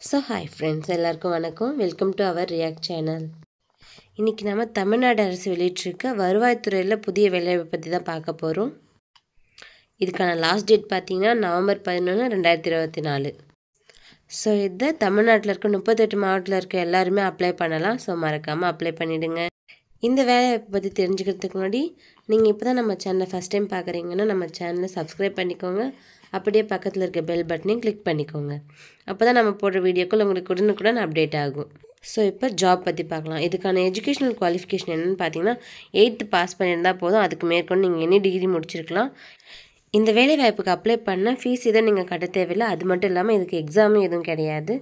Hi friends, எல்லாருக்கும் வணக்கம். Welcome to our react channel. இன்னைக்கு நம்ம தமிழ்நாடு அரசு வெளியிட்டிருக்க வருவாய்த்துறையில் புதிய வேலைவாய்ப்பு பற்றி தான் பார்க்க போகிறோம். இதுக்கான லாஸ்ட் டேட் பார்த்தீங்கன்னா நவம்பர் 11, 2024. ஸோ இதை தமிழ்நாட்டில் இருக்க 38 மாவட்டத்தில் இருக்க எல்லாருமே அப்ளை பண்ணலாம். ஸோ மறக்காமல் அப்ளை பண்ணிவிடுங்க. இந்த வேலைவாய்ப்பை பற்றி தெரிஞ்சுக்கிறதுக்கு முன்னாடி நீங்கள் இப்போ தான் நம்ம சேனலை ஃபஸ்ட் டைம் பார்க்குறீங்கன்னா நம்ம சேனலை சப்ஸ்கிரைப் பண்ணிக்கோங்க. அப்படியே பக்கத்தில் இருக்க பெல் பட்டனையும் கிளிக் பண்ணிக்கோங்க. அப்போ தான் நம்ம போடுற வீடியோக்கள் உங்களுக்கு உடனுக்குடன் அப்டேட் ஆகும். ஸோ இப்போ ஜாப் பற்றி பார்க்கலாம். இதுக்கான எஜுகேஷனல் குவாலிஃபிகேஷன் என்னென்னு பார்த்தீங்கன்னா 8th பாஸ் பண்ணியிருந்தால் போதும். அதுக்கு மேற்கொண்டு நீங்கள் எனி டிகிரி முடிச்சிருக்கலாம். இந்த வேலைவாய்ப்புக்கு அப்ளை பண்ண ஃபீஸ் எதுவும் நீங்கள் கட்ட தேவையில்லை. அது மட்டும் இல்லாமல் இதுக்கு எக்ஸாமும் எதுவும் கிடையாது.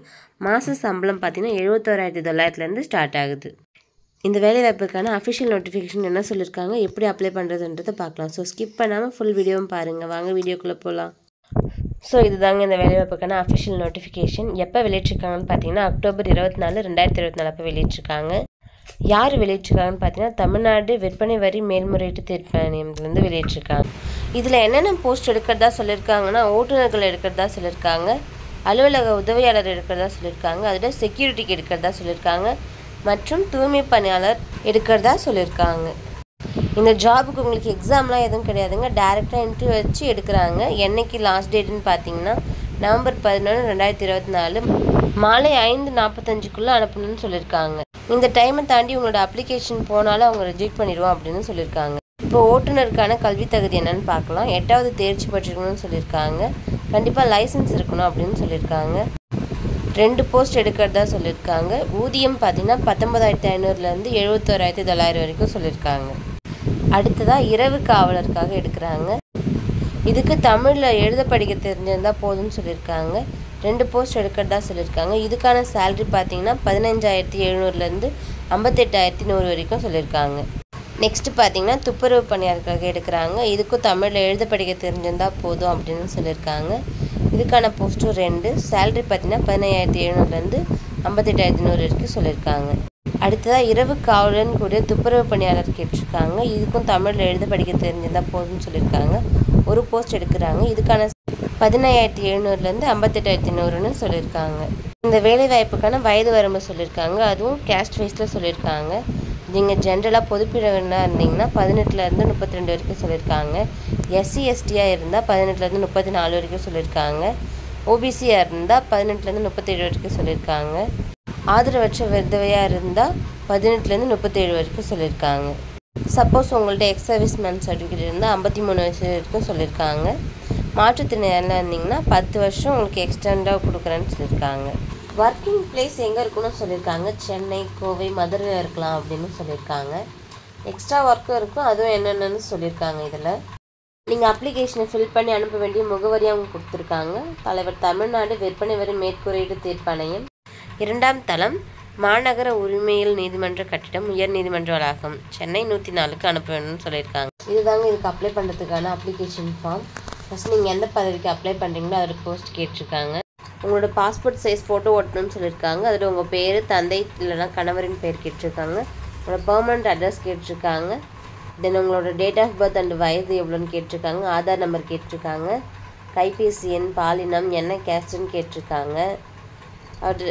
மாத சம்பளம் பார்த்தீங்கன்னா 71,900 ஸ்டார்ட் ஆகுது. இந்த வேலைவாய்ப்புக்கான அஃபிஷியல் நோட்டிஃபிகேஷன் என்ன சொல்லியிருக்காங்க, எப்படி அப்ளை பண்ணுறதுன்றதை பார்க்கலாம். ஸோ ஸ்கிப் பண்ணாமல் ஃபுல் வீடியோவும் பாருங்கள். வாங்க வீடியோக்குள்ளே போகலாம். ஸோ இதுதாங்க இந்த வேலைவாய்ப்புக்கான அஃபிஷியல் நோட்டிஃபிகேஷன். எப்போ வெளியிட்ருக்காங்கன்னு பார்த்தீங்கன்னா அக்டோபர் 24, 2024 அப்போ வெளியிட்ருக்காங்க. யார் வெளியிட்ருக்காங்கன்னு பார்த்தீங்கன்னா தமிழ்நாடு விற்பனை வரி மேல்முறையீட்டு தீர்ப்பாணையத்துலேருந்து வெளியிட்ருக்காங்க. இதில் என்னென்ன போஸ்ட் எடுக்கிறதா சொல்லியிருக்காங்கன்னா ஓட்டுநர்கள் எடுக்கிறதா சொல்லியிருக்காங்க, அலுவலக உதவியாளர் எடுக்கிறதா சொல்லியிருக்காங்க, அதில் செக்யூரிட்டிக்கு எடுக்கிறதா சொல்லியிருக்காங்க மற்றும் தூய்மை பணியாளர் எடுக்கிறதா சொல்லியிருக்காங்க. இந்த ஜாபுக்கு உங்களுக்கு எக்ஸாம்லாம் எதுவும் கிடையாதுங்க. டேரெக்டாக இன்டர்வியூ வச்சு எடுக்கிறாங்க. என்னைக்கு லாஸ்ட் டேட்டுன்னு பார்த்தீங்கன்னா நவம்பர் 11, 2024 மாலை 5:45க்குள்ளே அனுப்பணும்னு சொல்லியிருக்காங்க. இந்த டைமை தாண்டி உங்களோட அப்ளிகேஷன் போனாலும் அவங்க ரிஜெக்ட் பண்ணிடுவோம் அப்படின்னு சொல்லியிருக்காங்க. இப்போ ஓட்டுநருக்கான கல்வி தகுதி என்னன்னு பார்க்கலாம். 8வது தேர்ச்சி பெற்றிருக்கணும்னு சொல்லியிருக்காங்க. கண்டிப்பாக லைசன்ஸ் இருக்கணும் அப்படின்னு சொல்லியிருக்காங்க. 2 போஸ்ட் எடுக்கிறதா சொல்லியிருக்காங்க. ஊதியம் பார்த்தீங்கன்னா 19,500லேருந்து 71,900 வரைக்கும் சொல்லியிருக்காங்க. அடுத்ததாக இரவு காவலருக்காக எடுக்கிறாங்க. இதுக்கு தமிழில் எழுத படிக்க தெரிஞ்சிருந்தால் போதும்னு சொல்லியிருக்காங்க. 2 போஸ்ட் எடுக்கிறதா சொல்லியிருக்காங்க. இதுக்கான சேலரி பார்த்தீங்கன்னா 15,700லேருந்து 58,100 வரைக்கும் சொல்லியிருக்காங்க. நெக்ஸ்ட்டு பார்த்தீங்கன்னா துப்புரவு பணியாளருக்காக எடுக்கிறாங்க. இதுக்கும் தமிழில் எழுத படிக்க தெரிஞ்சிருந்தால் போதும் அப்படின்னு சொல்லியிருக்காங்க. இதுக்கான போஸ்ட்டும் 2. சேலரி பார்த்தீங்கன்னா 15,700லேருந்து 58,100 வரைக்கும் சொல்லியிருக்காங்க. அடுத்ததாக இரவு காவலன் கூடிய துப்புரவு பணியாளர் கேட்டிருக்காங்க. இதுக்கும் தமிழில் எழுத படிக்க தெரிஞ்சிருந்தால் போதும்னு சொல்லியிருக்காங்க. 1 போஸ்ட் எடுக்கிறாங்க. இதுக்கான 15,700லேருந்து 58,100ன்னு சொல்லியிருக்காங்க. இந்த வேலைவாய்ப்புக்கான வயது வரம்பு சொல்லியிருக்காங்க. அதுவும் கேஸ்ட் வைஸில் சொல்லியிருக்காங்க. நீங்கள் ஜென்ரலாக பொதுப்பிரிவினராக இருந்தீங்கன்னா 18லேருந்து 32 வரைக்கும் சொல்லியிருக்காங்க. SC STயாக இருந்தால் 18லேருந்து 34 வரைக்கும் சொல்லியிருக்காங்க. OBCயாக இருந்தால் 18லேருந்து 37 வரைக்கும் சொல்லியிருக்காங்க. ஆதரவற்ற விதவையாக இருந்தால் 18லேருந்து 37 வரைக்கும் சொல்லியிருக்காங்க. சப்போஸ் உங்கள்ட்ட எக்ஸ் சர்வீஸ் மேன் சர்டிஃபிகேட் இருந்தால் 53 வயசு வரைக்கும் சொல்லியிருக்காங்க. மாற்றுத்திறனாளியாக இருந்தீங்கன்னா 10 வருஷம் உங்களுக்கு எக்ஸ்டெண்டாக கொடுக்குறேன்னு சொல்லியிருக்காங்க. ஒர்க்கிங் பிளேஸ் எங்கே இருக்குன்னு சொல்லியிருக்காங்க. சென்னை, கோவை, மதுரையில் இருக்கலாம் அப்படின்னு சொல்லியிருக்காங்க. எக்ஸ்ட்ரா ஒர்க்கும் இருக்கும். அதுவும் என்னென்னு சொல்லியிருக்காங்க. இதில் நீங்கள் அப்ளிகேஷனை ஃபில் பண்ணி அனுப்ப வேண்டிய முகவரியாக அவங்க கொடுத்துருக்காங்க. தலைவர் தமிழ்நாடு விற்பனை வரி மேற்குறையீட்டு தீர்ப்பாணையம், 2ஆம் தளம், மாநகர உரிமையியல் நீதிமன்ற கட்டிடம், உயர் நீதிமன்ற வளாகம், சென்னை 104க்கு அனுப்ப வேணும்னு சொல்லியிருக்காங்க. இதுதாங்க இதுக்கு அப்ளை பண்ணுறதுக்கான அப்ளிகேஷன் ஃபார்ம். ஃபஸ்ட் நீங்கள் எந்த பதவிக்கு அப்ளை பண்ணுறீங்களோ அதோட போஸ்ட் கேட்டிருக்காங்க. உங்களோட பாஸ்போர்ட் சைஸ் ஃபோட்டோ ஓட்டணும்னு சொல்லியிருக்காங்க. அதில் உங்கள் பேர், தந்தை இல்லைனா கணவரின் பேர் கேட்டிருக்காங்க. உங்களோட பெர்மனண்ட் அட்ரஸ் கேட்டிருக்காங்க. தென் உங்களோட டேட் ஆஃப் பர்த் அண்ட் வயது எவ்வளோன்னு கேட்டிருக்காங்க. ஆதார் நம்பர் கேட்டிருக்காங்க. கைபேசி எண், பாலினம், என்ன கேஸ்ட்டுன்னு கேட்டிருக்காங்க. அது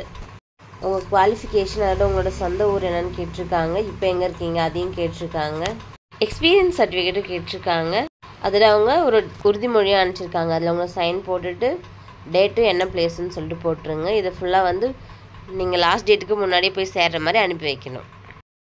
உங்கள் குவாலிஃபிகேஷன், அதோட உங்களோட சொந்த ஊர் என்னன்னு கேட்டிருக்காங்க. இப்போ எங்கே இருக்கீங்க அதையும் கேட்டிருக்காங்க. எக்ஸ்பீரியன்ஸ் சர்டிஃபிகேட்டும் கேட்டிருக்காங்க. அதில் அவங்க ஒரு உறுதிமொழியாக அனுப்பிச்சிருக்காங்க. அதில் அவங்க சைன் போட்டுட்டு டேட்டு என்ன பிளேஸ்ன்னு சொல்லிட்டு போட்டுருங்க. இதை ஃபுல்லாக நீங்கள் லாஸ்ட் டேட்டுக்கு முன்னாடியே போய் சேர்கிற மாதிரி அனுப்பி வைக்கணும்.